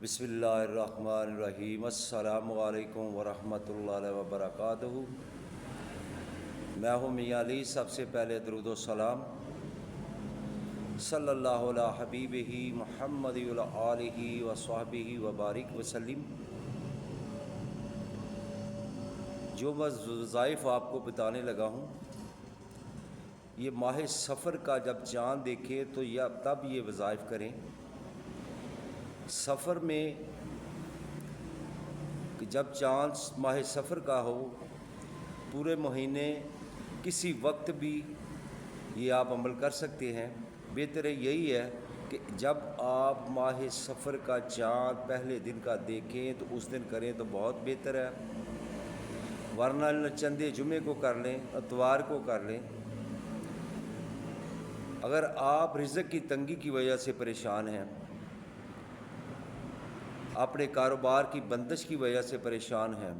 بسم اللہ الرحمن الرحیم۔ السلام علیکم ورحمۃ اللہ وبرکاتہ۔ میں ہوں میاں علی۔ سب سے پہلے درود و سلام صلی اللہ علیہ حبیبہ محمد وعلی آلہ وصحبہ وبارک وسلم۔ جو میں وظائف آپ کو بتانے لگا ہوں، یہ ماہ سفر کا جب چاند دیکھے تو تب یہ وظائف کریں۔ سفر میں جب چاند ماہ سفر کا ہو، پورے مہینے کسی وقت بھی یہ آپ عمل کر سکتے ہیں۔ بہتر یہی ہے کہ جب آپ ماہ سفر کا چاند پہلے دن کا دیکھیں تو اس دن کریں تو بہت بہتر ہے، ورنہ چندے جمعے کو کر لیں، اتوار کو کر لیں۔ اگر آپ رزق کی تنگی کی وجہ سے پریشان ہیں، اپنے کاروبار کی بندش کی وجہ سے پریشان ہیں،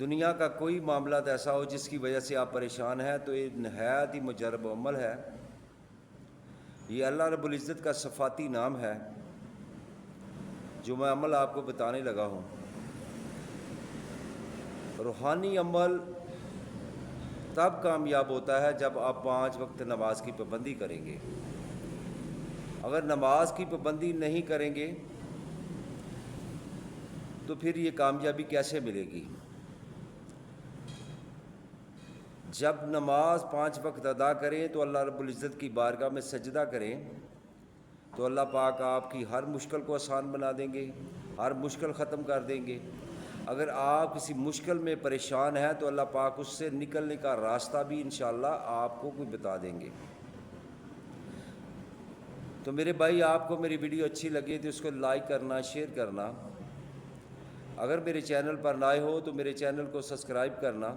دنیا کا کوئی معاملہ ایسا ہو جس کی وجہ سے آپ پریشان ہیں، تو یہ نہایت ہی مجرب عمل ہے۔ یہ اللہ رب العزت کا صفاتی نام ہے جو میں عمل آپ کو بتانے لگا ہوں۔ روحانی عمل تب کامیاب ہوتا ہے جب آپ 5 وقت نماز کی پابندی کریں گے۔ اگر نماز کی پابندی نہیں کریں گے تو پھر یہ کامیابی کیسے ملے گی؟ جب نماز 5 وقت ادا کریں تو اللہ رب العزت کی بارگاہ میں سجدہ کریں تو اللہ پاک آپ کی ہر مشکل کو آسان بنا دیں گے، ہر مشکل ختم کر دیں گے۔ اگر آپ کسی مشکل میں پریشان ہیں تو اللہ پاک اس سے نکلنے کا راستہ بھی انشاءاللہ آپ کو کوئی بتا دیں گے۔ تو میرے بھائی، آپ کو میری ویڈیو اچھی لگے تو اس کو لائک کرنا، شیئر کرنا۔ اگر میرے چینل پر نئے ہو تو میرے چینل کو سبسکرائب کرنا،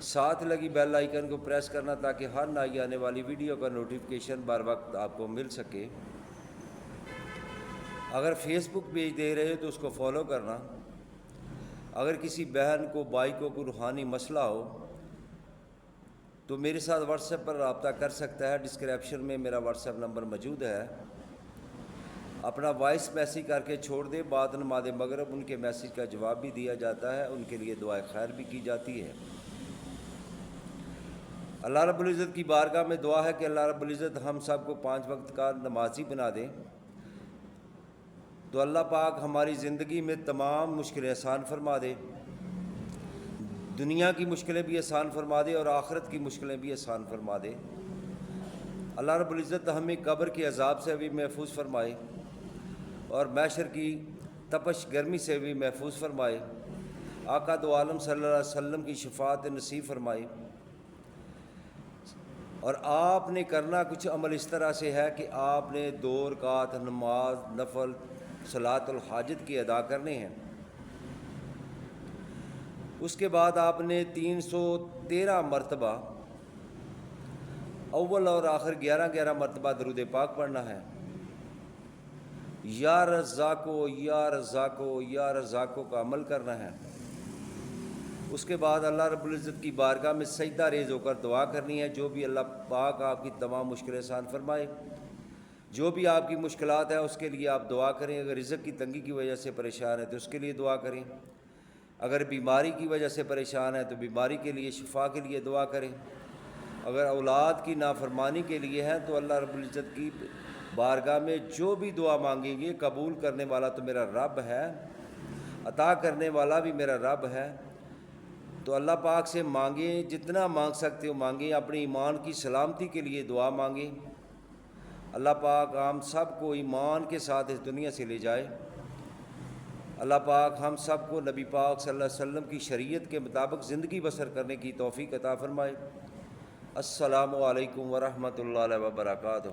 ساتھ لگی بیل آئیکن کو پریس کرنا تاکہ ہر نئی آنے والی ویڈیو کا نوٹیفیکیشن بر وقت آپ کو مل سکے۔ اگر فیس بک پیج دے رہے تو اس کو فالو کرنا۔ اگر کسی بہن کو، بھائی کو کوئی روحانی مسئلہ ہو تو میرے ساتھ واٹس ایپ پر رابطہ کر سکتا ہے۔ ڈسکرپشن میں میرا واٹس ایپ نمبر موجود ہے۔ اپنا وائس میسیج کر کے چھوڑ دے، بعد نماز مغرب ان کے میسیج کا جواب بھی دیا جاتا ہے، ان کے لیے دعائے خیر بھی کی جاتی ہے۔ اللہ رب العزت کی بارگاہ میں دعا ہے کہ اللہ رب العزت ہم سب کو 5 وقت کا نمازی بنا دے، تو اللہ پاک ہماری زندگی میں تمام مشکلیں آسان فرما دے، دنیا کی مشکلیں بھی آسان فرما دے اور آخرت کی مشکلیں بھی آسان فرما دے۔ اللہ رب العزت ہمیں قبر کے عذاب سے بھی محفوظ فرمائے اور محشر کی تپش گرمی سے بھی محفوظ فرمائے۔ آقا دو عالم صلی اللہ علیہ وسلم کی شفاعت نصیب فرمائے۔ اور آپ نے کرنا کچھ عمل اس طرح سے ہے کہ آپ نے 2 رکعت نماز نفل صلاۃ الحاجت کی ادا کرنے ہیں۔ اس کے بعد آپ نے 313 مرتبہ اول اور آخر 11 مرتبہ درود پاک پڑھنا ہے۔ یا رزاقو یا رزاقو یا رزاقو کا عمل کرنا ہے۔ اس کے بعد اللہ رب العزت کی بارگاہ میں سجدہ ریز ہو کر دعا کرنی ہے، جو بھی اللہ پاک آپ کی تمام مشکلیں آسان فرمائے۔ جو بھی آپ کی مشکلات ہیں اس کے لیے آپ دعا کریں۔ اگر رزق کی تنگی کی وجہ سے پریشان ہے تو اس کے لیے دعا کریں۔ اگر بیماری کی وجہ سے پریشان ہے تو بیماری کے لیے، شفا کے لیے دعا کریں۔ اگر اولاد کی نافرمانی کے لیے ہے تو اللہ رب العزت کی بارگاہ میں جو بھی دعا مانگیں گے، قبول کرنے والا تو میرا رب ہے، عطا کرنے والا بھی میرا رب ہے۔ تو اللہ پاک سے مانگیں، جتنا مانگ سکتے ہو مانگیں۔ اپنے ایمان کی سلامتی کے لیے دعا مانگیں۔ اللہ پاک ہم سب کو ایمان کے ساتھ اس دنیا سے لے جائے۔ اللہ پاک ہم سب کو نبی پاک صلی اللہ علیہ وسلم کی شریعت کے مطابق زندگی بسر کرنے کی توفیق عطا فرمائے۔ السلام علیکم ورحمۃ اللہ وبرکاتہ۔